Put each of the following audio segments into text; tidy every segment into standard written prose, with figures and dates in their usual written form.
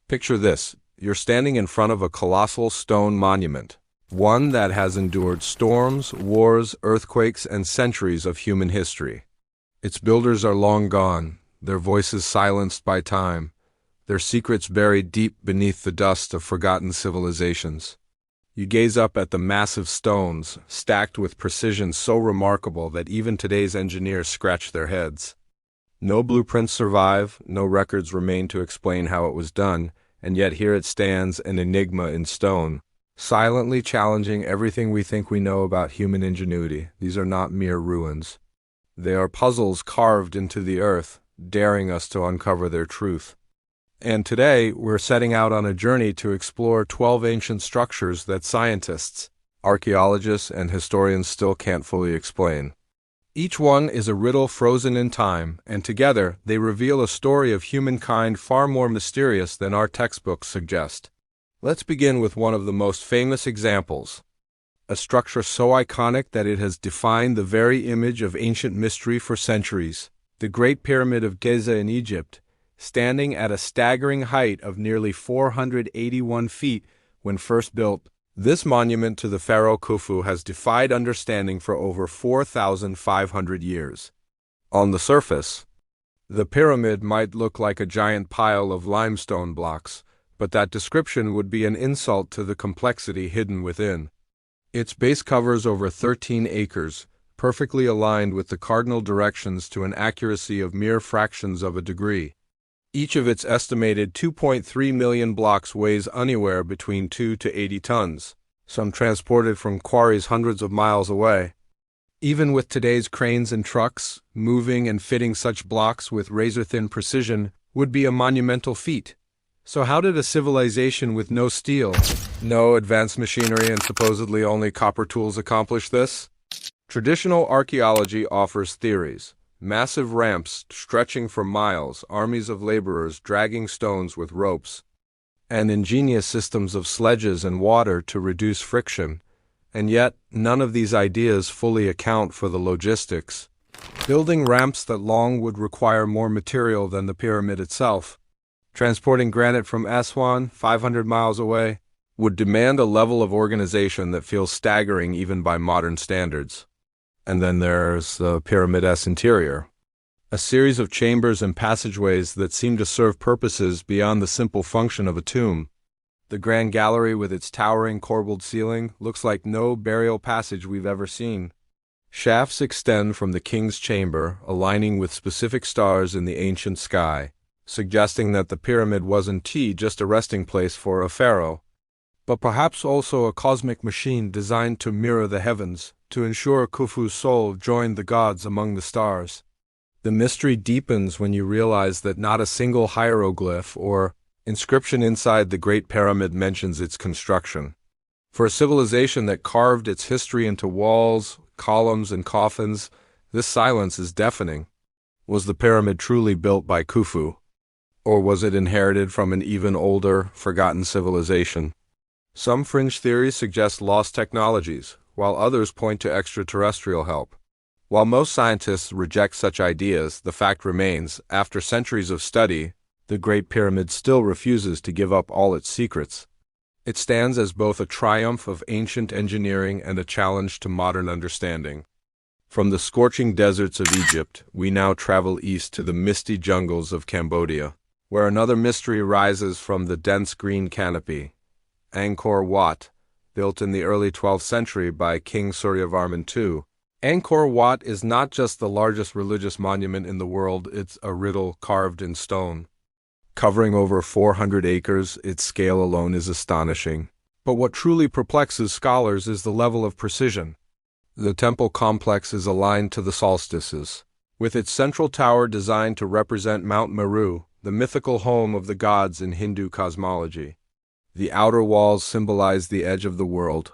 Picture this. You're standing in front of a colossal stone monument, one that has endured storms, wars, earthquakes, and centuries of human history. Its builders are long gone, their voices silenced by time, their secrets buried deep beneath the dust of forgotten civilizations. You gaze up at the massive stones, stacked with precision so remarkable that even today's engineers scratch their heads. No blueprints survive, no records remain to explain how it was done, and yet here it stands, an enigma in stone, silently challenging everything we think we know about human ingenuity. These are not mere ruins. They are puzzles carved into the earth, daring us to uncover their truth. And today, we're setting out on a journey to explore 12 ancient structures that scientists, archaeologists, and historians still can't fully explain. Each one is a riddle frozen in time, and together they reveal a story of humankind far more mysterious than our textbooks suggest. Let's begin with one of the most famous examples, a structure so iconic that it has defined the very image of ancient mystery for centuries, the Great Pyramid of Giza in Egypt, standing at a staggering height of nearly 481 feet when first built. This monument to the pharaoh Khufu has defied understanding for over 4,500 years. On the surface, the pyramid might look like a giant pile of limestone blocks, but that description would be an insult to the complexity hidden within. Its base covers over 13 acres, perfectly aligned with the cardinal directions to an accuracy of mere fractions of a degree. Each of its estimated 2.3 million blocks weighs anywhere between 2 to 80 tons, some transported from quarries hundreds of miles away. Even with today's cranes and trucks, moving and fitting such blocks with razor-thin precision would be a monumental feat. So how did a civilization with no steel, no advanced machinery, and supposedly only copper tools accomplish this? Traditional archaeology offers theories. Massive ramps stretching for miles, armies of laborers dragging stones with ropes, and ingenious systems of sledges and water to reduce friction. And yet, none of these ideas fully account for the logistics. Building ramps that long would require more material than the pyramid itself, transporting granite from Aswan, 500 miles away, would demand a level of organization that feels staggering even by modern standards. And then there's the pyramid's interior, a series of chambers and passageways that seem to serve purposes beyond the simple function of a tomb. The grand gallery with its towering corbelled ceiling looks like no burial passage we've ever seen. Shafts extend from the king's chamber, aligning with specific stars in the ancient sky, suggesting that the pyramid wasn't just a resting place for a pharaoh, but perhaps also a cosmic machine designed to mirror the heavens, to ensure Khufu's soul joined the gods among the stars. The mystery deepens when you realize that not a single hieroglyph or inscription inside the Great Pyramid mentions its construction. For a civilization that carved its history into walls, columns, and coffins, this silence is deafening. Was the pyramid truly built by Khufu? Or was it inherited from an even older, forgotten civilization? Some fringe theories suggest lost technologies, while others point to extraterrestrial help. While most scientists reject such ideas, the fact remains, after centuries of study, the Great Pyramid still refuses to give up all its secrets. It stands as both a triumph of ancient engineering and a challenge to modern understanding. From the scorching deserts of Egypt, we now travel east to the misty jungles of Cambodia, where another mystery rises from the dense green canopy. Angkor Wat, built in the early 12th century by King Suryavarman II. Angkor Wat is not just the largest religious monument in the world, it's a riddle carved in stone. Covering over 400 acres, its scale alone is astonishing. But what truly perplexes scholars is the level of precision. The temple complex is aligned to the solstices, with its central tower designed to represent Mount Meru, the mythical home of the gods in Hindu cosmology. The outer walls symbolize the edge of the world,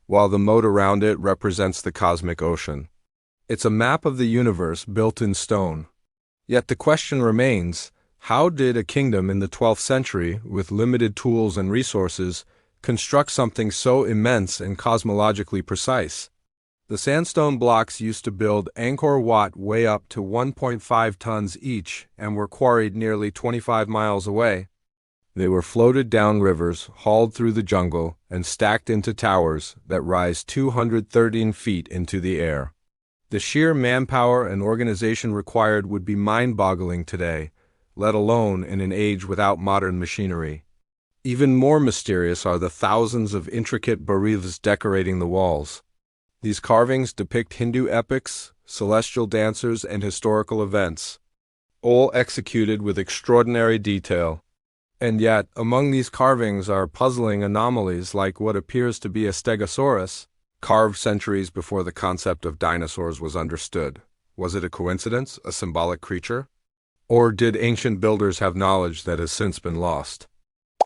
while the moat around it represents the cosmic ocean. It's a map of the universe built in stone. Yet the question remains, how did a kingdom in the 12th century, with limited tools and resources, construct something so immense and cosmologically precise? The sandstone blocks used to build Angkor Wat weigh up to 1.5 tons each and were quarried nearly 25 miles away. They were floated down rivers, hauled through the jungle, and stacked into towers that rise 213 feet into the air. The sheer manpower and organization required would be mind-boggling today, let alone in an age without modern machinery. Even more mysterious are the thousands of intricate bas-reliefs decorating the walls. These carvings depict Hindu epics, celestial dancers, and historical events, all executed with extraordinary detail. And yet, among these carvings are puzzling anomalies like what appears to be a stegosaurus, carved centuries before the concept of dinosaurs was understood. Was it a coincidence, a symbolic creature? Or did ancient builders have knowledge that has since been lost?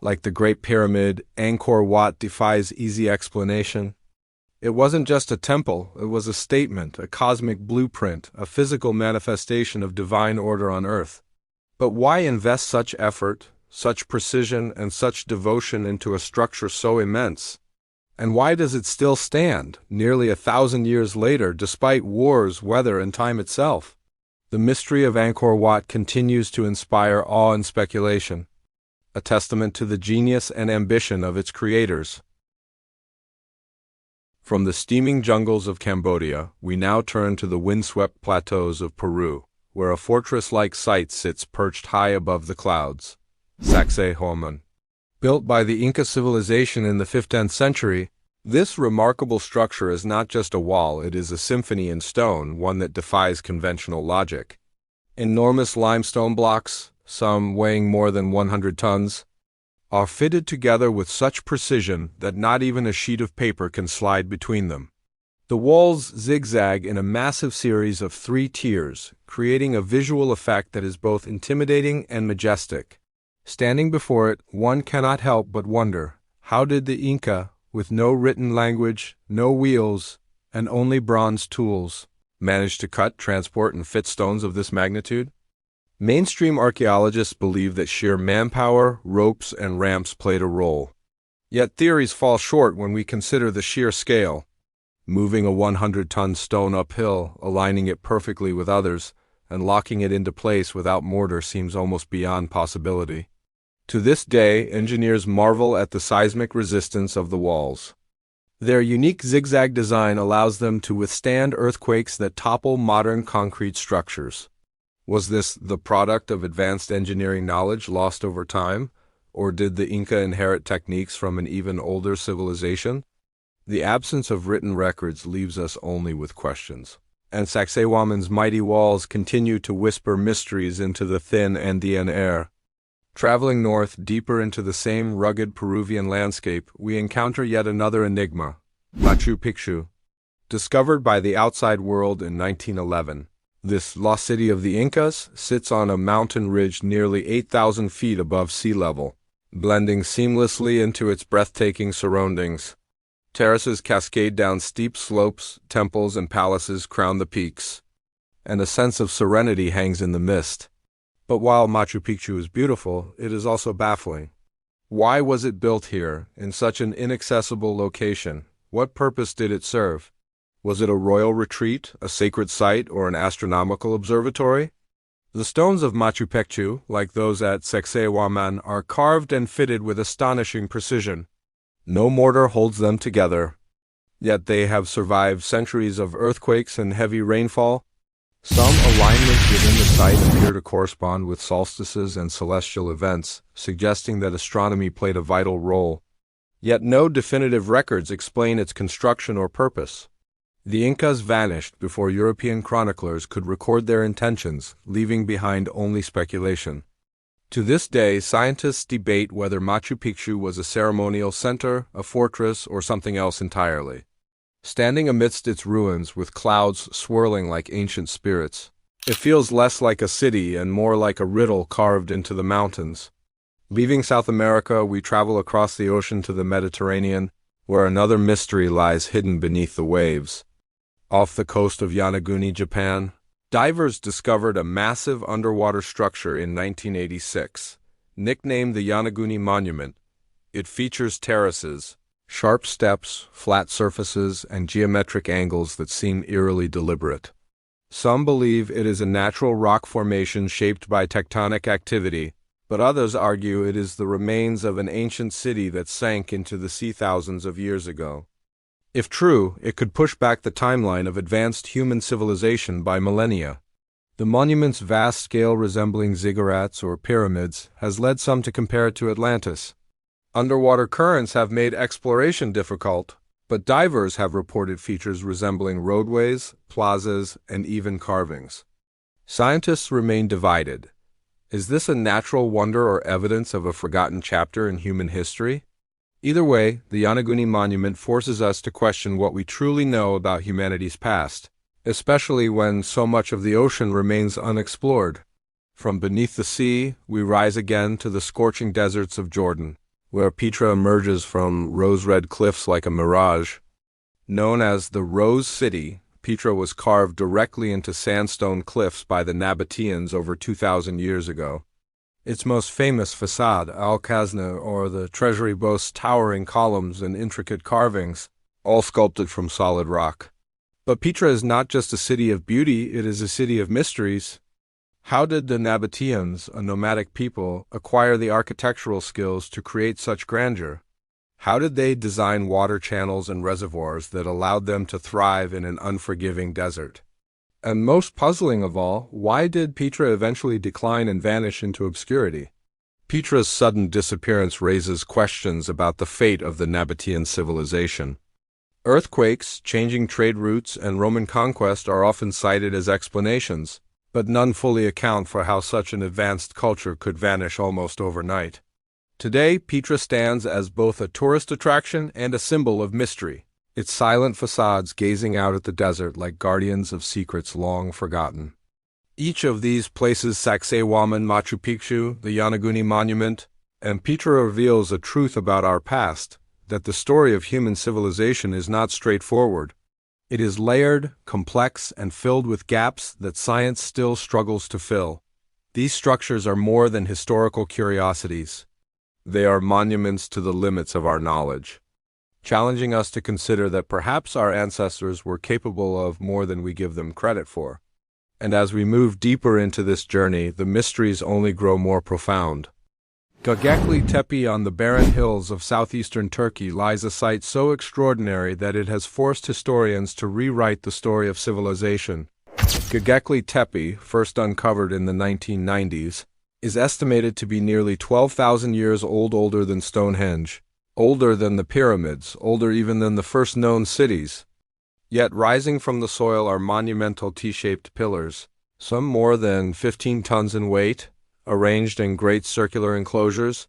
Like the Great Pyramid, Angkor Wat defies easy explanation. It wasn't just a temple, it was a statement, a cosmic blueprint, a physical manifestation of divine order on earth. But why invest such effort, such precision, and such devotion into a structure so immense? And why does it still stand, nearly 1,000 years later, despite wars, weather, and time itself? The mystery of Angkor Wat continues to inspire awe and speculation, a testament to the genius and ambition of its creators. From the steaming jungles of Cambodia, we now turn to the windswept plateaus of Peru, where a fortress-like site sits perched high above the clouds. Sacsayhuaman. Built by the Inca civilization in the 15th century, this remarkable structure is not just a wall, it is a symphony in stone, one that defies conventional logic. Enormous limestone blocks, some weighing more than 100 tons, are fitted together with such precision that not even a sheet of paper can slide between them. The walls zigzag in a massive series of 3 tiers, creating a visual effect that is both intimidating and majestic. Standing before it, one cannot help but wonder, how did the Inca, with no written language, no wheels, and only bronze tools, manage to cut, transport, and fit stones of this magnitude? Mainstream archaeologists believe that sheer manpower, ropes, and ramps played a role. Yet theories fall short when we consider the sheer scale. Moving a 100-ton stone uphill, aligning it perfectly with others, and locking it into place without mortar seems almost beyond possibility. To this day, engineers marvel at the seismic resistance of the walls. Their unique zigzag design allows them to withstand earthquakes that topple modern concrete structures. Was this the product of advanced engineering knowledge lost over time, or did the Inca inherit techniques from an even older civilization? The absence of written records leaves us only with questions, and Sacsayhuaman's mighty walls continue to whisper mysteries into the thin Andean air. Traveling north, deeper into the same rugged Peruvian landscape, we encounter yet another enigma, Machu Picchu. Discovered by the outside world in 1911, this lost city of the Incas sits on a mountain ridge nearly 8,000 feet above sea level, blending seamlessly into its breathtaking surroundings. Terraces cascade down steep slopes, temples and palaces crown the peaks, and a sense of serenity hangs in the mist. But while Machu Picchu is beautiful, it is also baffling. Why was it built here, in such an inaccessible location? What purpose did it serve? Was it a royal retreat, a sacred site, or an astronomical observatory? The stones of Machu Picchu, like those at Sacsayhuaman, are carved and fitted with astonishing precision. No mortar holds them together, yet they have survived centuries of earthquakes and heavy rainfall. Some alignments within the site appear to correspond with solstices and celestial events, suggesting that astronomy played a vital role. Yet no definitive records explain its construction or purpose. The Incas vanished before European chroniclers could record their intentions, leaving behind only speculation. To this day, scientists debate whether Machu Picchu was a ceremonial center, a fortress, or something else entirely. Standing amidst its ruins, with clouds swirling like ancient spirits, it feels less like a city and more like a riddle carved into the mountains. Leaving South America, we travel across the ocean to the Mediterranean, where another mystery lies hidden beneath the waves. Off the coast of Yonaguni, Japan, divers discovered a massive underwater structure in 1986. Nicknamed the Yonaguni Monument, it features terraces, sharp steps, flat surfaces, and geometric angles that seem eerily deliberate. Some believe it is a natural rock formation shaped by tectonic activity, but others argue it is the remains of an ancient city that sank into the sea thousands of years ago. If true, it could push back the timeline of advanced human civilization by millennia. The monument's vast scale resembling ziggurats or pyramids has led some to compare it to Atlantis. Underwater currents have made exploration difficult, but divers have reported features resembling roadways, plazas, and even carvings. Scientists remain divided. Is this a natural wonder or evidence of a forgotten chapter in human history? Either way, the Yonaguni Monument forces us to question what we truly know about humanity's past, especially when so much of the ocean remains unexplored. From beneath the sea, we rise again to the scorching deserts of Jordan, where Petra emerges from rose-red cliffs like a mirage. Known as the Rose City, Petra was carved directly into sandstone cliffs by the Nabateans over 2,000 years ago. Its most famous facade, Al-Khazna, or the treasury, boasts towering columns and intricate carvings, all sculpted from solid rock. But Petra is not just a city of beauty, it is a city of mysteries. How did the Nabateans, a nomadic people, acquire the architectural skills to create such grandeur? How did they design water channels and reservoirs that allowed them to thrive in an unforgiving desert? And most puzzling of all, why did Petra eventually decline and vanish into obscurity? Petra's sudden disappearance raises questions about the fate of the Nabatean civilization. Earthquakes, changing trade routes, and Roman conquest are often cited as explanations, but none fully account for how such an advanced culture could vanish almost overnight. Today, Petra stands as both a tourist attraction and a symbol of mystery, its silent facades gazing out at the desert like guardians of secrets long forgotten. Each of these places, Sacsayhuaman, Machu Picchu, the Yonaguni Monument, and Petra, reveals a truth about our past, that the story of human civilization is not straightforward. It is layered, complex, and filled with gaps that science still struggles to fill. These structures are more than historical curiosities. They are monuments to the limits of our knowledge, challenging us to consider that perhaps our ancestors were capable of more than we give them credit for. And as we move deeper into this journey, the mysteries only grow more profound. Göbekli Tepe on the barren hills of southeastern Turkey lies a site so extraordinary that it has forced historians to rewrite the story of civilization. Göbekli Tepe, first uncovered in the 1990s, is estimated to be nearly 12,000 years old, older than Stonehenge, older than the pyramids, older even than the first known cities. Yet rising from the soil are monumental T-shaped pillars, some more than 15 tons in weight, arranged in great circular enclosures.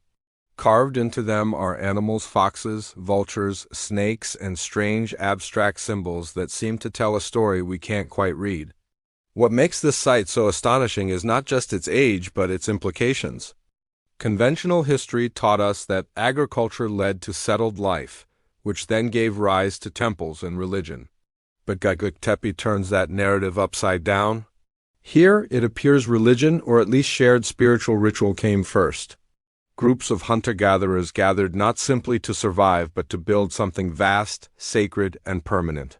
Carved into them are animals, foxes, vultures, snakes, and strange abstract symbols that seem to tell a story we can't quite read. What makes this site so astonishing is not just its age, but its implications. Conventional history taught us that agriculture led to settled life, which then gave rise to temples and religion. But Göbekli Tepe turns that narrative upside down. Here, it appears religion, or at least shared spiritual ritual, came first. Groups of hunter-gatherers gathered not simply to survive, but to build something vast, sacred, and permanent.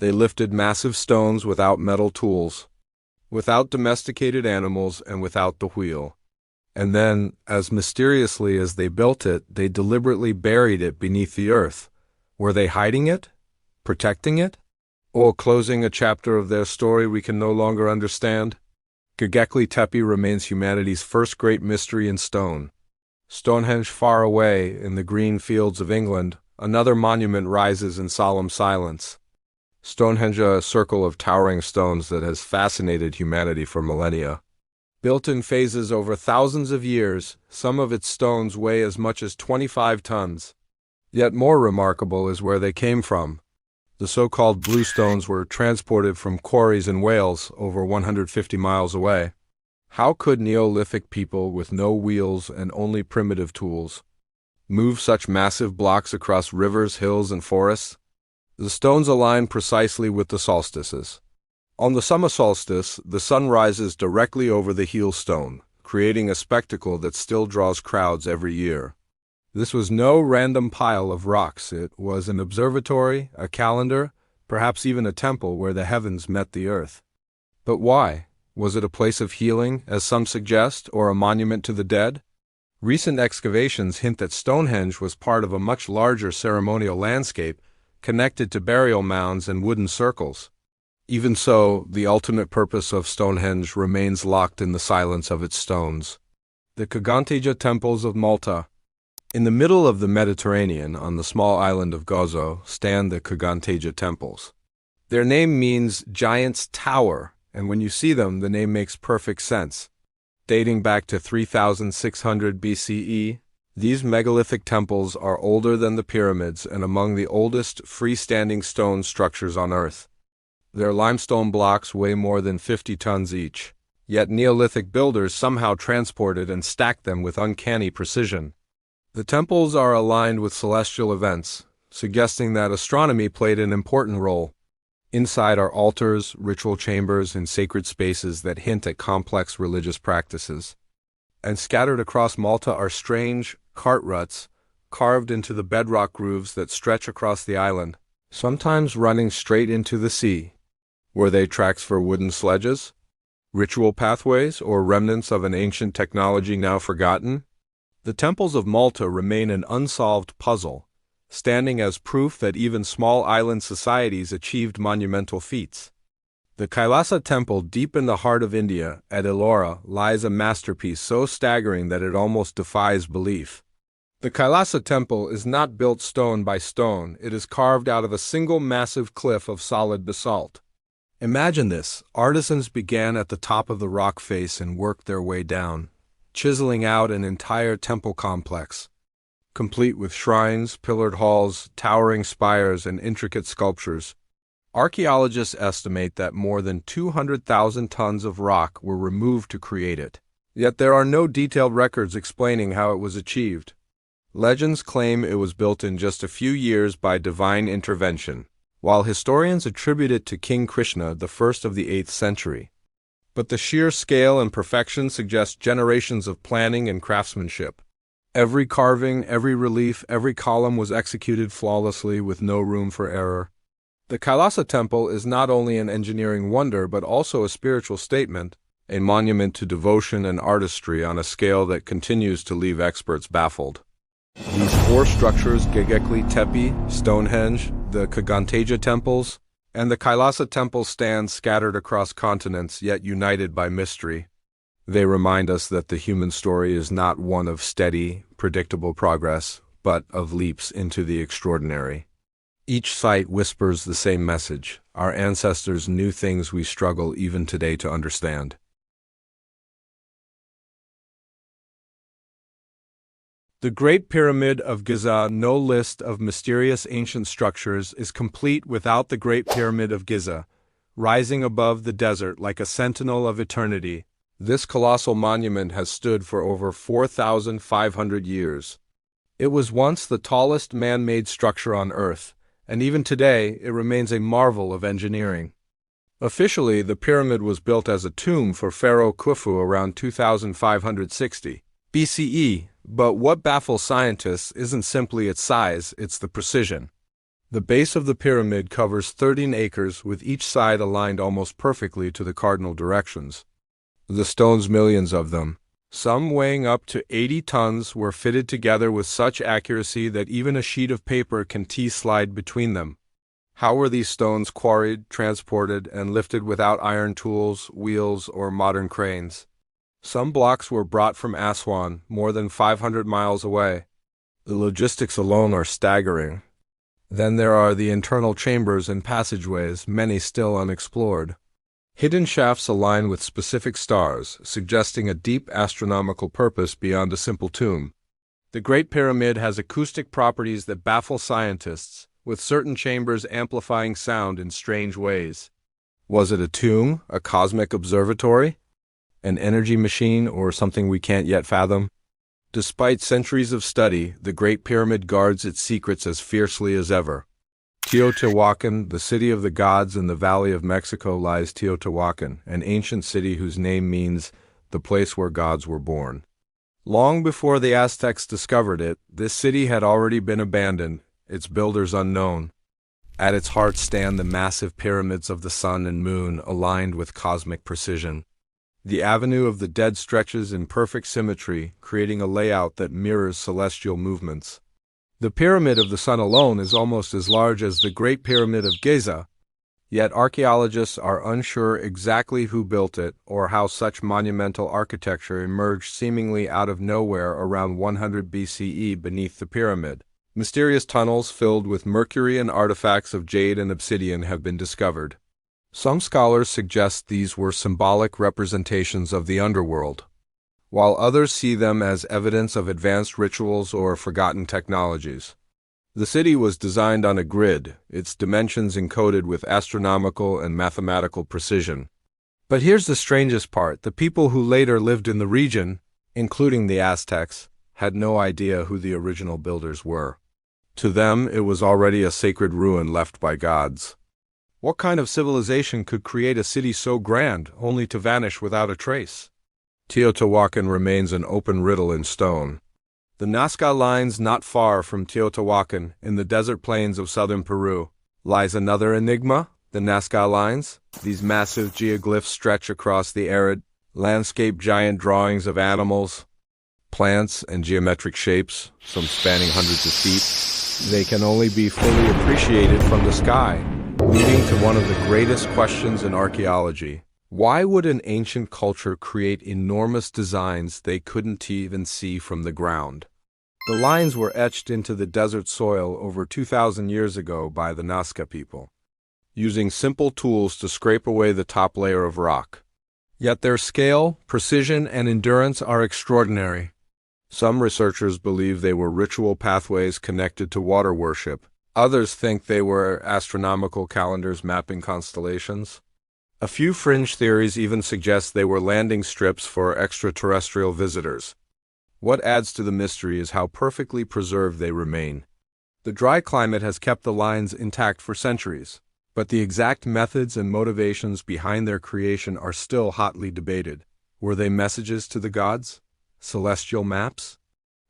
They lifted massive stones without metal tools, without domesticated animals, and without the wheel. And then, as mysteriously as they built it, they deliberately buried it beneath the earth. Were they hiding it? Protecting it? Or closing a chapter of their story we can no longer understand? Göbekli Tepe remains humanity's first great mystery in stone. Stonehenge, far away in the green fields of England, another monument rises in solemn silence. Stonehenge, a circle of towering stones that has fascinated humanity for millennia. Built in phases over thousands of years, some of its stones weigh as much as 25 tons. Yet more remarkable is where they came from. The so-called blue stones were transported from quarries in Wales, over 150 miles away. How could Neolithic people with no wheels and only primitive tools move such massive blocks across rivers, hills, and forests? The stones align precisely with the solstices. On the summer solstice, the sun rises directly over the heel stone, creating a spectacle that still draws crowds every year. This was no random pile of rocks. It was an observatory, a calendar, perhaps even a temple where the heavens met the earth. But why? Was it a place of healing, as some suggest, or a monument to the dead? Recent excavations hint that Stonehenge was part of a much larger ceremonial landscape connected to burial mounds and wooden circles. Even so, the ultimate purpose of Stonehenge remains locked in the silence of its stones. The Göbekli Temples of Malta. In the middle of the Mediterranean, on the small island of Gozo, stand the Göbekli Temples. Their name means giant's tower, and when you see them, the name makes perfect sense. Dating back to 3600 BCE, these megalithic temples are older than the pyramids and among the oldest freestanding stone structures on Earth. Their limestone blocks weigh more than 50 tons each, yet Neolithic builders somehow transported and stacked them with uncanny precision. The temples are aligned with celestial events, suggesting that astronomy played an important role. Inside are altars, ritual chambers, and sacred spaces that hint at complex religious practices. And scattered across Malta are strange cart ruts carved into the bedrock grooves that stretch across the island, sometimes running straight into the sea. Were they tracks for wooden sledges? Ritual pathways, or remnants of an ancient technology now forgotten? The temples of Malta remain an unsolved puzzle, standing as proof that even small island societies achieved monumental feats. The Kailasa Temple, deep in the heart of India, at Ellora, lies a masterpiece so staggering that it almost defies belief. The Kailasa Temple is not built stone by stone, it is carved out of a single massive cliff of solid basalt. Imagine this: artisans began at the top of the rock face and worked their way down, chiseling out an entire temple complex, complete with shrines, pillared halls, towering spires, and intricate sculptures. Archaeologists estimate that more than 200,000 tons of rock were removed to create it. Yet there are no detailed records explaining how it was achieved. Legends claim it was built in just a few years by divine intervention, while historians attribute it to King Krishna, the first of the 8th century. But the sheer scale and perfection suggest generations of planning and craftsmanship. Every carving, every relief, every column was executed flawlessly with no room for error. The Kailasa Temple is not only an engineering wonder but also a spiritual statement, a monument to devotion and artistry on a scale that continues to leave experts baffled. These 4 structures, Göbekli Tepe, Stonehenge, the Göbekli Temples, and the Kailasa Temple, stand scattered across continents yet united by mystery. They remind us that the human story is not one of steady, predictable progress, but of leaps into the extraordinary. Each site whispers the same message: our ancestors knew things we struggle even today to understand. The Great Pyramid of Giza. No list of mysterious ancient structures is complete without the Great Pyramid of Giza, rising above the desert like a sentinel of eternity. This colossal monument has stood for over 4,500 years. It was once the tallest man-made structure on Earth, and even today it remains a marvel of engineering. Officially, the pyramid was built as a tomb for Pharaoh Khufu around 2560 BCE, but what baffles scientists isn't simply its size, it's the precision. The base of the pyramid covers 13 acres, with each side aligned almost perfectly to the cardinal directions. The stones, millions of them, some weighing up to 80 tons, were fitted together with such accuracy that even a sheet of paper can T-slide between them. How were these stones quarried, transported, and lifted without iron tools, wheels, or modern cranes? Some blocks were brought from Aswan, more than 500 miles away. The logistics alone are staggering. Then there are the internal chambers and passageways, many still unexplored. Hidden shafts align with specific stars, suggesting a deep astronomical purpose beyond a simple tomb. The Great Pyramid has acoustic properties that baffle scientists, with certain chambers amplifying sound in strange ways. Was it a tomb, a cosmic observatory, an energy machine, or something we can't yet fathom? Despite centuries of study, the Great Pyramid guards its secrets as fiercely as ever. Teotihuacán, the city of the gods in the Valley of Mexico, lies Teotihuacán, an ancient city whose name means the place where gods were born. Long before the Aztecs discovered it, this city had already been abandoned, its builders unknown. At its heart stand the massive pyramids of the sun and moon, aligned with cosmic precision. The Avenue of the Dead stretches in perfect symmetry, creating a layout that mirrors celestial movements. The Pyramid of the Sun alone is almost as large as the Great Pyramid of Giza, yet archaeologists are unsure exactly who built it or how such monumental architecture emerged seemingly out of nowhere around 100 BCE beneath the pyramid. Mysterious tunnels filled with mercury and artifacts of jade and obsidian have been discovered. Some scholars suggest these were symbolic representations of the underworld, while others see them as evidence of advanced rituals or forgotten technologies. The city was designed on a grid, its dimensions encoded with astronomical and mathematical precision. But here's the strangest part: the people who later lived in the region, including the Aztecs, had no idea who the original builders were. To them, it was already a sacred ruin left by gods. What kind of civilization could create a city so grand, only to vanish without a trace? Teotihuacán remains an open riddle in stone. The Nazca Lines, not far from Teotihuacán, in the desert plains of southern Peru, lies another enigma, the Nazca Lines. These massive geoglyphs stretch across the arid landscape, giant drawings of animals, plants, and geometric shapes, some spanning hundreds of feet. They can only be fully appreciated from the sky, leading to one of the greatest questions in archaeology. Why would an ancient culture create enormous designs they couldn't even see from the ground? The lines were etched into the desert soil over 2,000 years ago by the Nazca people, using simple tools to scrape away the top layer of rock. Yet their scale, precision, and endurance are extraordinary. Some researchers believe they were ritual pathways connected to water worship. Others think they were astronomical calendars mapping constellations. A few fringe theories even suggest they were landing strips for extraterrestrial visitors. What adds to the mystery is how perfectly preserved they remain. The dry climate has kept the lines intact for centuries, but the exact methods and motivations behind their creation are still hotly debated. Were they messages to the gods? Celestial maps?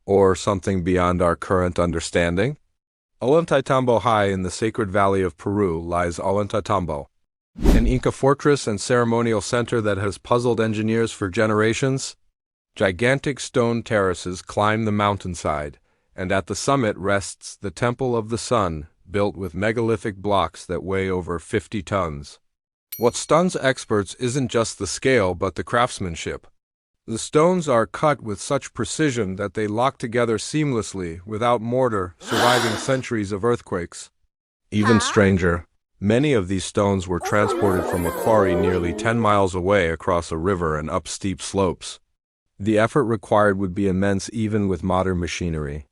Or something beyond our current understanding? Ollantaytambo high in the sacred valley of Peru lies Ollantaytambo, an Inca fortress and ceremonial center that has puzzled engineers for generations. Gigantic stone terraces climb the mountainside, and at the summit rests the Temple of the Sun, built with megalithic blocks that weigh over 50 tons. What stuns experts isn't just the scale but the craftsmanship. The stones are cut with such precision that they lock together seamlessly without mortar, surviving centuries of earthquakes. Even stranger, many of these stones were transported from a quarry nearly 10 miles away across a river and up steep slopes. The effort required would be immense even with modern machinery.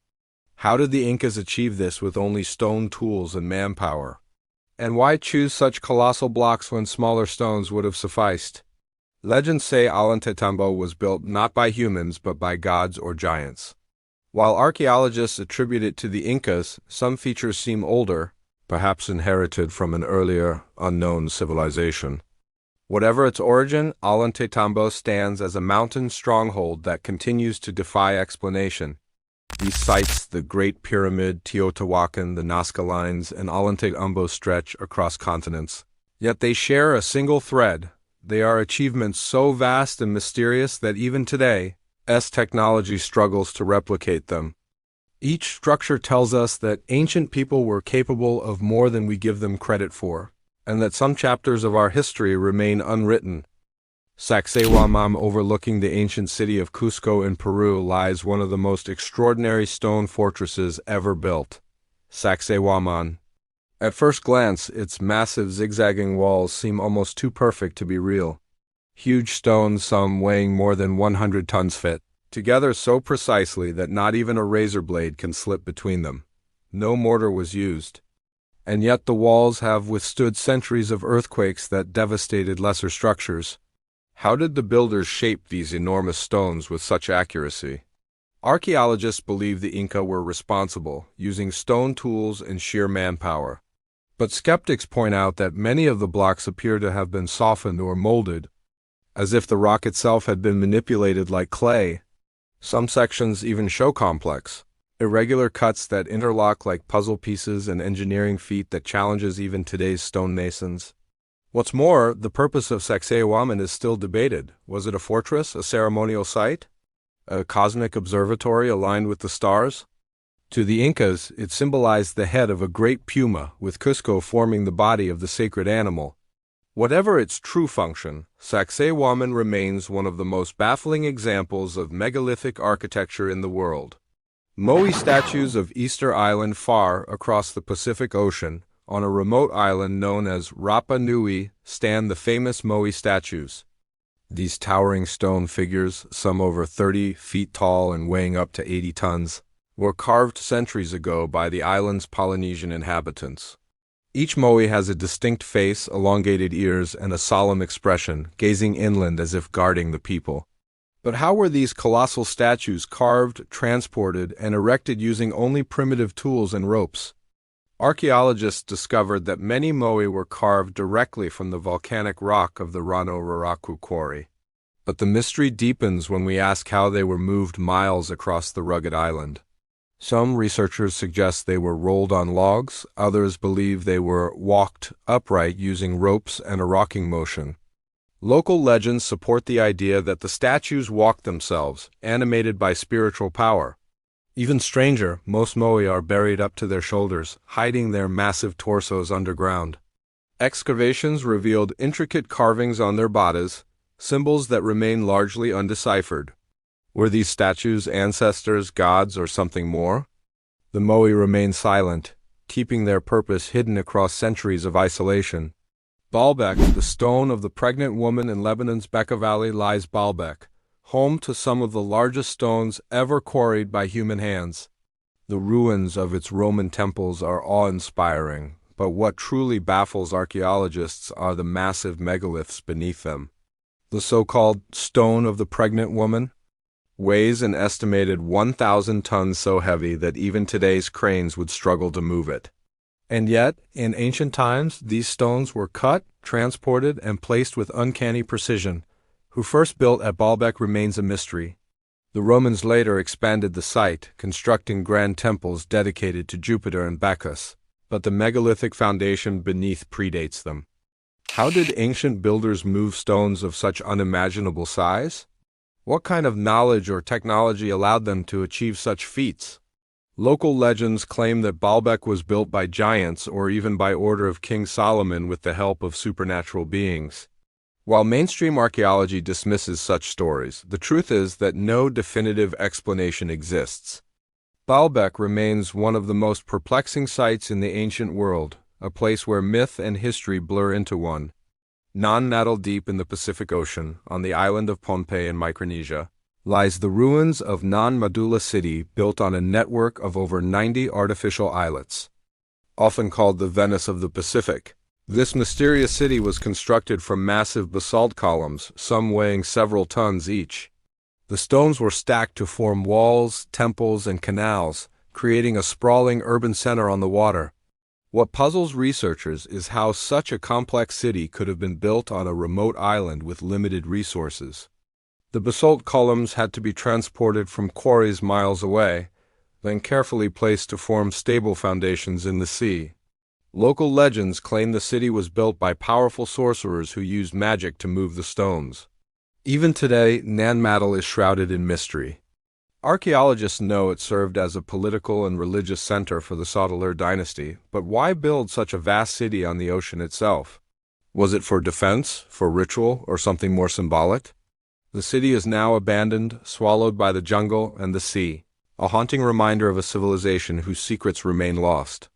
How did the Incas achieve this with only stone tools and manpower? And why choose such colossal blocks when smaller stones would have sufficed? Legends say Ollantaytambo was built not by humans but by gods or giants. While archaeologists attribute it to the Incas, some features seem older, perhaps inherited from an earlier, unknown civilization. Whatever its origin, Ollantaytambo stands as a mountain stronghold that continues to defy explanation. These sites, the Great Pyramid, Teotihuacán, the Nazca Lines, and Ollantaytambo stretch across continents. Yet they share a single thread. They are achievements so vast and mysterious that even today, technology struggles to replicate them. Each structure tells us that ancient people were capable of more than we give them credit for, and that some chapters of our history remain unwritten. Sacsayhuaman, overlooking the ancient city of Cusco in Peru, lies one of the most extraordinary stone fortresses ever built. Sacsayhuaman. At first glance, its massive zigzagging walls seem almost too perfect to be real. Huge stones, some weighing more than 100 tons, fit together so precisely that not even a razor blade can slip between them. No mortar was used. And yet the walls have withstood centuries of earthquakes that devastated lesser structures. How did the builders shape these enormous stones with such accuracy? Archaeologists believe the Inca were responsible, using stone tools and sheer manpower. But skeptics point out that many of the blocks appear to have been softened or molded, as if the rock itself had been manipulated like clay. Some sections even show complex, irregular cuts that interlock like puzzle pieces, and engineering feat that challenges even today's stonemasons. What's more, the purpose of Sacsayhuaman is still debated. Was it a fortress, a ceremonial site, a cosmic observatory aligned with the stars? To the Incas, it symbolized the head of a great puma, with Cusco forming the body of the sacred animal. Whatever its true function, Sacsayhuaman remains one of the most baffling examples of megalithic architecture in the world. Moai statues of Easter Island far across the Pacific Ocean, on a remote island known as Rapa Nui, stand the famous Moai statues. These towering stone figures, some over 30 feet tall and weighing up to 80 tons, were carved centuries ago by the island's Polynesian inhabitants. Each Moai has a distinct face, elongated ears, and a solemn expression, gazing inland as if guarding the people. But how were these colossal statues carved, transported, and erected using only primitive tools and ropes? Archaeologists discovered that many Moai were carved directly from the volcanic rock of the Rano Raraku quarry. But the mystery deepens when we ask how they were moved miles across the rugged island. Some researchers suggest they were rolled on logs, others believe they were walked upright using ropes and a rocking motion. Local legends support the idea that the statues walked themselves, animated by spiritual power. Even stranger, most Moai are buried up to their shoulders, hiding their massive torsos underground. Excavations revealed intricate carvings on their bodies, symbols that remain largely undeciphered. Were these statues ancestors, gods, or something more? The Moai remain silent, keeping their purpose hidden across centuries of isolation. Baalbek, the stone of the pregnant woman in Lebanon's Bekaa Valley, lies Baalbek, home to some of the largest stones ever quarried by human hands. The ruins of its Roman temples are awe-inspiring, but what truly baffles archaeologists are the massive megaliths beneath them. The so-called Stone of the Pregnant Woman weighs an estimated 1,000 tons, so heavy that even today's cranes would struggle to move it. And yet, in ancient times, these stones were cut, transported, and placed with uncanny precision. Who first built at Baalbek remains a mystery. The Romans later expanded the site, constructing grand temples dedicated to Jupiter and Bacchus, but the megalithic foundation beneath predates them. How did ancient builders move stones of such unimaginable size? What kind of knowledge or technology allowed them to achieve such feats? Local legends claim that Baalbek was built by giants or even by order of King Solomon with the help of supernatural beings. While mainstream archaeology dismisses such stories, the truth is that no definitive explanation exists. Baalbek remains one of the most perplexing sites in the ancient world, a place where myth and history blur into one. Non-Natal deep in the Pacific Ocean, on the island of Pohnpei in Micronesia, lies the ruins of Non-Madula City, built on a network of over 90 artificial islets. Often called the Venice of the Pacific, this mysterious city was constructed from massive basalt columns, some weighing several tons each. The stones were stacked to form walls, temples, and canals, creating a sprawling urban center on the water. What puzzles researchers is how such a complex city could have been built on a remote island with limited resources. The basalt columns had to be transported from quarries miles away, then carefully placed to form stable foundations in the sea. Local legends claim the city was built by powerful sorcerers who used magic to move the stones. Even today, Nanmadol is shrouded in mystery. Archaeologists know it served as a political and religious center for the Sotalir dynasty, but why build such a vast city on the ocean itself? Was it for defense, for ritual, or something more symbolic? The city is now abandoned, swallowed by the jungle and the sea, a haunting reminder of a civilization whose secrets remain lost.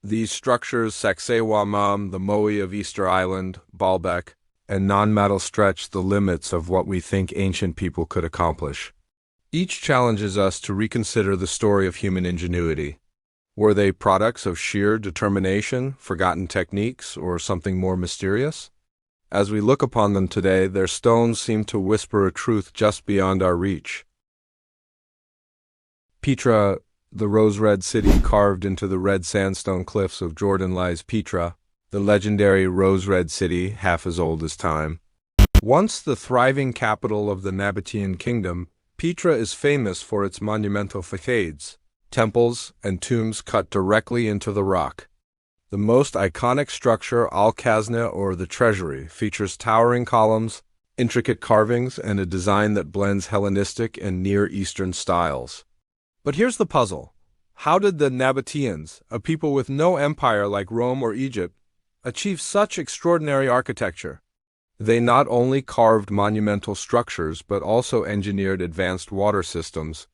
These structures, Sacsayhuaman, the Moai of Easter Island, Baalbek, and Non-Madol, stretch the limits of what we think ancient people could accomplish. Each challenges us to reconsider the story of human ingenuity. Were they products of sheer determination, forgotten techniques, or something more mysterious? As we look upon them today, their stones seem to whisper a truth just beyond our reach. Petra, the rose-red city carved into the red sandstone cliffs of Jordan, lies Petra, the legendary rose-red city, half as old as time. Once the thriving capital of the Nabatean kingdom, Petra is famous for its monumental facades, temples, and tombs cut directly into the rock. The most iconic structure, Al-Khazna or the Treasury, features towering columns, intricate carvings, and a design that blends Hellenistic and Near Eastern styles. But here's the puzzle. How did the Nabateans, a people with no empire like Rome or Egypt, achieve such extraordinary architecture? They not only carved monumental structures but also engineered advanced water systems,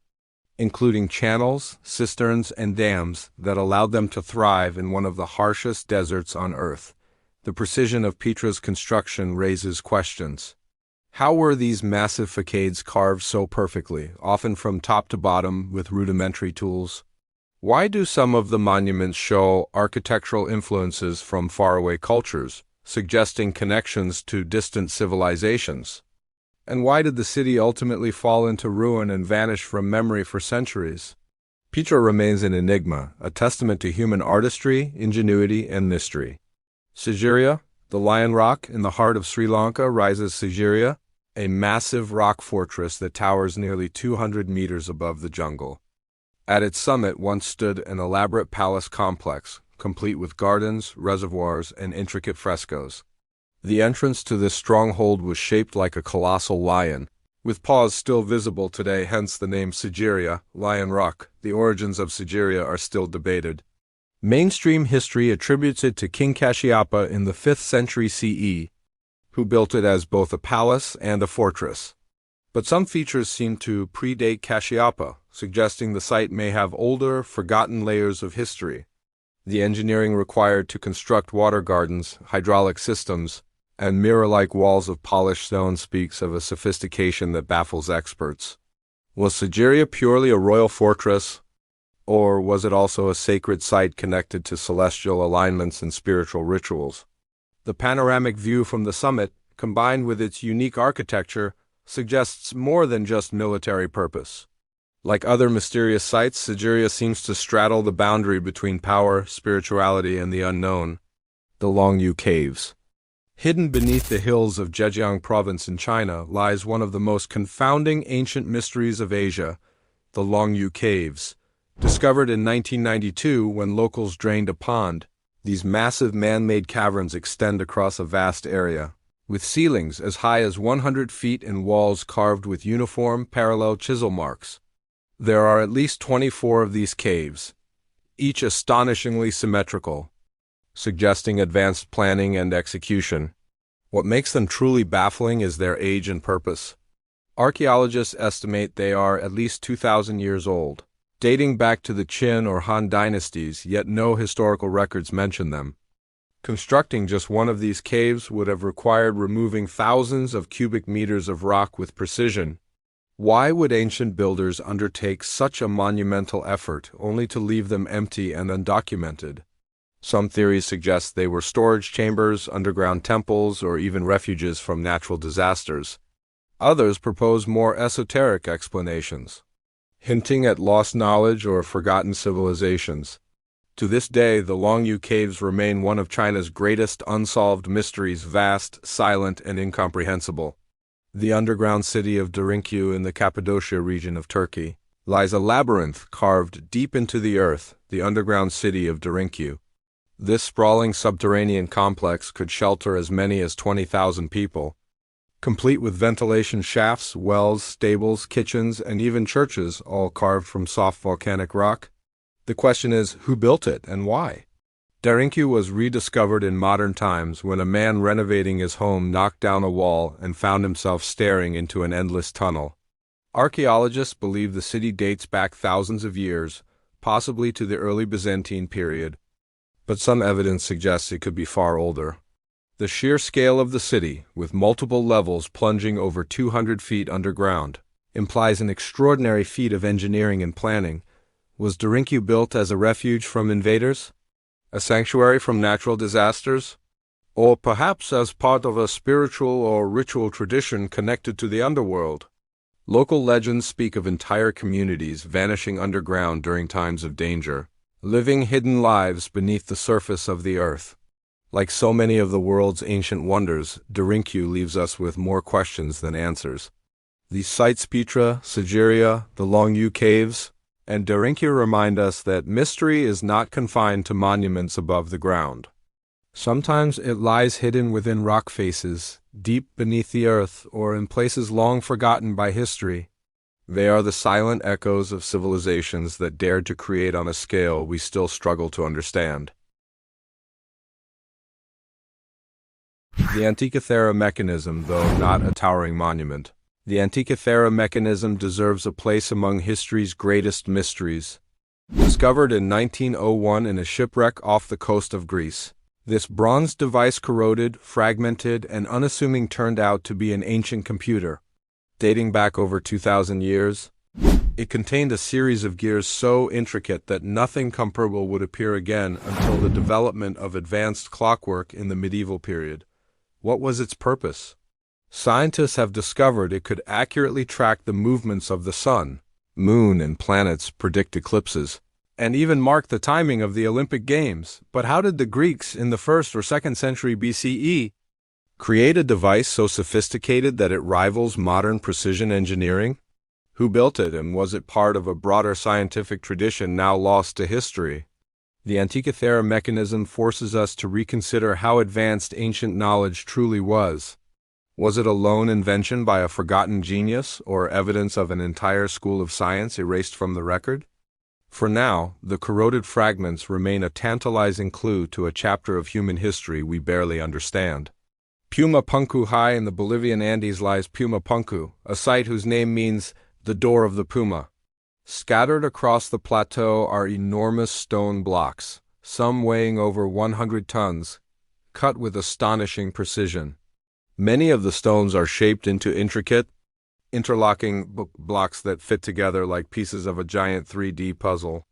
including channels, cisterns, and dams that allowed them to thrive in one of the harshest deserts on Earth. The precision of Petra's construction raises questions. How were these massive facades carved so perfectly, often from top to bottom with rudimentary tools? Why do some of the monuments show architectural influences from faraway cultures, suggesting connections to distant civilizations? And why did the city ultimately fall into ruin and vanish from memory for centuries? Petra remains an enigma, a testament to human artistry, ingenuity, and mystery. Sigiriya, the Lion Rock in the heart of Sri Lanka, rises Sigiriya, a massive rock fortress that towers nearly 200 meters above the jungle. At its summit once stood an elaborate palace complex, complete with gardens, reservoirs, and intricate frescoes. The entrance to this stronghold was shaped like a colossal lion, with paws still visible today, hence the name Sigiriya, Lion Rock. The origins of Sigiriya are still debated. Mainstream history attributes it to King Kashyapa in the 5th century CE, who built it as both a palace and a fortress. But some features seem to predate Kashyapa, suggesting the site may have older, forgotten layers of history. The engineering required to construct water gardens, hydraulic systems, and mirror-like walls of polished stone speaks of a sophistication that baffles experts. Was Sigiriya purely a royal fortress, or was it also a sacred site connected to celestial alignments and spiritual rituals? The panoramic view from the summit, combined with its unique architecture, suggests more than just military purpose. Like other mysterious sites, Sigiriya seems to straddle the boundary between power, spirituality, and the unknown. The Longyu Caves. Hidden beneath the hills of Zhejiang province in China lies one of the most confounding ancient mysteries of Asia, the Longyu Caves. Discovered in 1992 when locals drained a pond, these massive man-made caverns extend across a vast area, with ceilings as high as 100 feet and walls carved with uniform, parallel chisel marks. There are at least 24 of these caves, each astonishingly symmetrical, suggesting advanced planning and execution. What makes them truly baffling is their age and purpose. Archaeologists estimate they are at least 2,000 years old, dating back to the Qin or Han dynasties, yet no historical records mention them. Constructing just one of these caves would have required removing thousands of cubic meters of rock with precision. Why would ancient builders undertake such a monumental effort only to leave them empty and undocumented? Some theories suggest they were storage chambers, underground temples, or even refuges from natural disasters. Others propose more esoteric explanations, hinting at lost knowledge or forgotten civilizations. To this day, the Longyu Caves remain one of China's greatest unsolved mysteries, vast, silent, and incomprehensible. The underground city of Derinkuyu in the Cappadocia region of Turkey lies a labyrinth carved deep into the earth, the underground city of Derinkuyu. This sprawling subterranean complex could shelter as many as 20,000 people, complete with ventilation shafts, wells, stables, kitchens, and even churches, all carved from soft volcanic rock. The question is, who built it and why? Derinkuyu was rediscovered in modern times when a man renovating his home knocked down a wall and found himself staring into an endless tunnel. Archaeologists believe the city dates back thousands of years, possibly to the early Byzantine period, but some evidence suggests it could be far older. The sheer scale of the city, with multiple levels plunging over 200 feet underground, implies an extraordinary feat of engineering and planning. Was Derinkuyu built as a refuge from invaders? A sanctuary from natural disasters? Or perhaps as part of a spiritual or ritual tradition connected to the underworld? Local legends speak of entire communities vanishing underground during times of danger, living hidden lives beneath the surface of the earth. Like so many of the world's ancient wonders, Derinkuyu leaves us with more questions than answers. These sites, Petra, Sigiriya, the Longyu Caves, and Derinki remind us that mystery is not confined to monuments above the ground. Sometimes it lies hidden within rock faces, deep beneath the earth, or in places long forgotten by history. They are the silent echoes of civilizations that dared to create on a scale we still struggle to understand. The Antikythera mechanism, though not a towering monument. The Antikythera mechanism deserves a place among history's greatest mysteries. Discovered in 1901 in a shipwreck off the coast of Greece, this bronze device corroded, fragmented, and unassuming turned out to be an ancient computer. Dating back over 2,000 years, it contained a series of gears so intricate that nothing comparable would appear again until the development of advanced clockwork in the medieval period. What was its purpose? Scientists have discovered it could accurately track the movements of the sun, moon, and planets, predict eclipses, and even mark the timing of the Olympic Games. But how did the Greeks in the 1st or 2nd century BCE create a device so sophisticated that it rivals modern precision engineering? Who built it, and was it part of a broader scientific tradition now lost to history? The Antikythera mechanism forces us to reconsider how advanced ancient knowledge truly was. Was it a lone invention by a forgotten genius, or evidence of an entire school of science erased from the record? For now, the corroded fragments remain a tantalizing clue to a chapter of human history we barely understand. Puma Punku high in the Bolivian Andes lies Puma Punku, a site whose name means the door of the puma. Scattered across the plateau are enormous stone blocks, some weighing over 100 tons, cut with astonishing precision. Many of the stones are shaped into intricate, interlocking blocks that fit together like pieces of a giant 3D puzzle.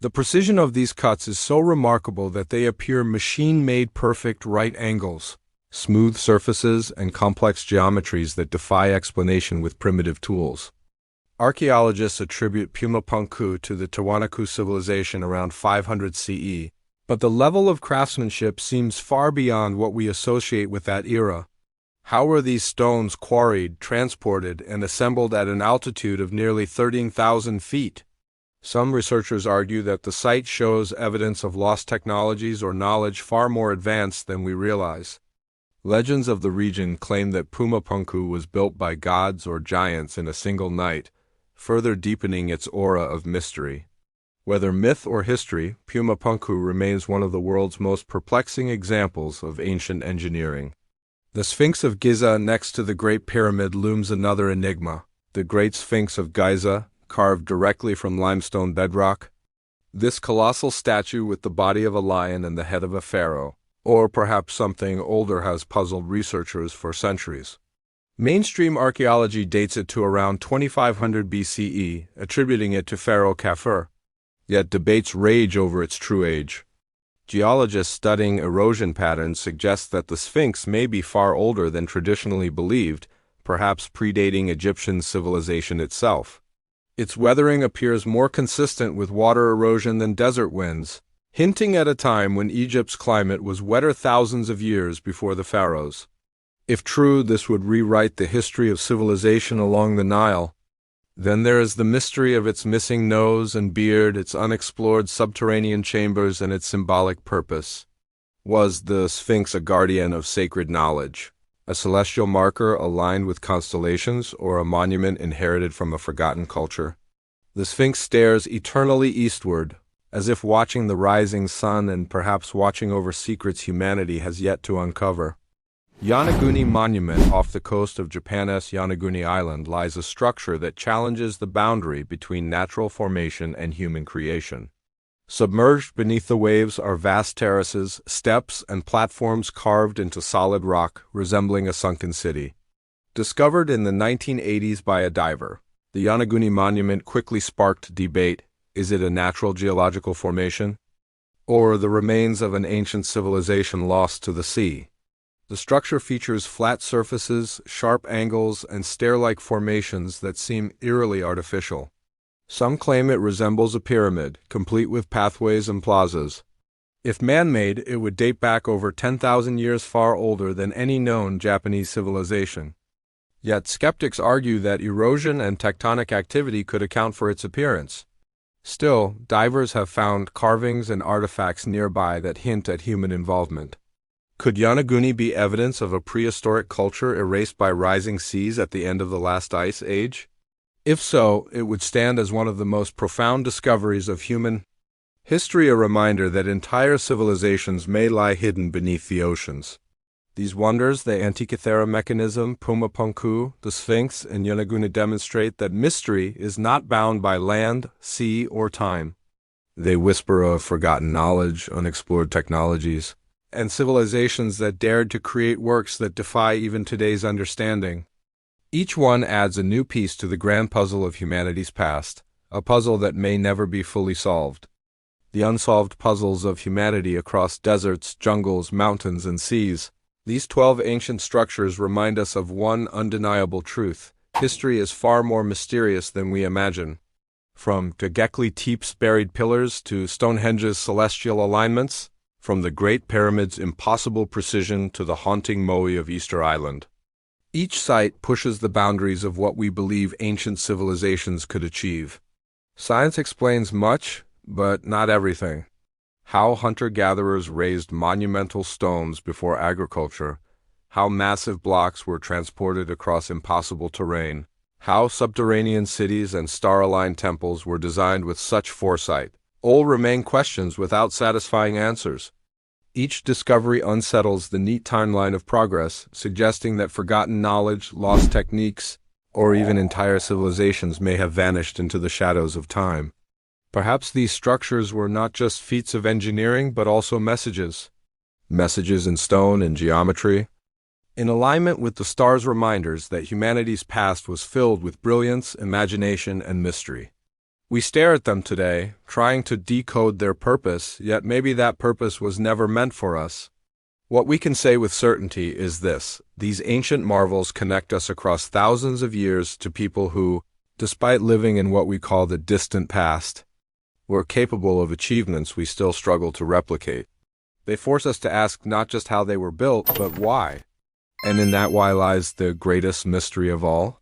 The precision of these cuts is so remarkable that they appear machine-made perfect right angles, smooth surfaces, and complex geometries that defy explanation with primitive tools. Archaeologists attribute Puma Punku to the Tiwanaku civilization around 500 CE, but the level of craftsmanship seems far beyond what we associate with that era. How were these stones quarried, transported, and assembled at an altitude of nearly 13,000 feet? Some researchers argue that the site shows evidence of lost technologies or knowledge far more advanced than we realize. Legends of the region claim that Puma Punku was built by gods or giants in a single night, further deepening its aura of mystery. Whether myth or history, Puma Punku remains one of the world's most perplexing examples of ancient engineering. The Sphinx of Giza next to the Great Pyramid looms another enigma. The Great Sphinx of Giza, carved directly from limestone bedrock. This colossal statue with the body of a lion and the head of a pharaoh, or perhaps something older, has puzzled researchers for centuries. Mainstream archaeology dates it to around 2500 BCE, attributing it to Pharaoh Khafre. Yet debates rage over its true age. Geologists studying erosion patterns suggest that the Sphinx may be far older than traditionally believed, perhaps predating Egyptian civilization itself. Its weathering appears more consistent with water erosion than desert winds, hinting at a time when Egypt's climate was wetter thousands of years before the pharaohs. If true, this would rewrite the history of civilization along the Nile. Then there is the mystery of its missing nose and beard, its unexplored subterranean chambers, and its symbolic purpose. Was the Sphinx a guardian of sacred knowledge, a celestial marker aligned with constellations, or a monument inherited from a forgotten culture? The Sphinx stares eternally eastward, as if watching the rising sun and perhaps watching over secrets humanity has yet to uncover. Yonaguni Monument off the coast of Japan's Yonaguni Island lies a structure that challenges the boundary between natural formation and human creation. Submerged beneath the waves are vast terraces, steps, and platforms carved into solid rock, resembling a sunken city. Discovered in the 1980s by a diver, the Yonaguni Monument quickly sparked debate. Is it a natural geological formation, or the remains of an ancient civilization lost to the sea? The structure features flat surfaces, sharp angles, and stair-like formations that seem eerily artificial. Some claim it resembles a pyramid, complete with pathways and plazas. If man-made, it would date back over 10,000 years, far older than any known Japanese civilization. Yet skeptics argue that erosion and tectonic activity could account for its appearance. Still, divers have found carvings and artifacts nearby that hint at human involvement. Could Yonaguni be evidence of a prehistoric culture erased by rising seas at the end of the last ice age? If so, it would stand as one of the most profound discoveries of human history, a reminder that entire civilizations may lie hidden beneath the oceans. These wonders, the Antikythera mechanism, Pumapunku, the Sphinx, and Yonaguni demonstrate that mystery is not bound by land, sea, or time. They whisper of forgotten knowledge, unexplored technologies, and civilizations that dared to create works that defy even today's understanding. Each one adds a new piece to the grand puzzle of humanity's past, a puzzle that may never be fully solved. The unsolved puzzles of humanity across deserts, jungles, mountains, and seas. These 12 ancient structures remind us of one undeniable truth: history is far more mysterious than we imagine. From Göbekli Tepe's buried pillars to Stonehenge's celestial alignments, from the Great Pyramid's impossible precision to the haunting Moai of Easter Island. Each site pushes the boundaries of what we believe ancient civilizations could achieve. Science explains much, but not everything. How hunter-gatherers raised monumental stones before agriculture, how massive blocks were transported across impossible terrain, how subterranean cities and star-aligned temples were designed with such foresight, all remain questions without satisfying answers. Each discovery unsettles the neat timeline of progress, suggesting that forgotten knowledge, lost techniques, or even entire civilizations may have vanished into the shadows of time. Perhaps these structures were not just feats of engineering, but also messages. Messages in stone and geometry, in alignment with the stars' reminders that humanity's past was filled with brilliance, imagination, and mystery. We stare at them today, trying to decode their purpose, yet maybe that purpose was never meant for us. What we can say with certainty is this: these ancient marvels connect us across thousands of years to people who, despite living in what we call the distant past, were capable of achievements we still struggle to replicate. They force us to ask not just how they were built, but why. And in that why lies the greatest mystery of all.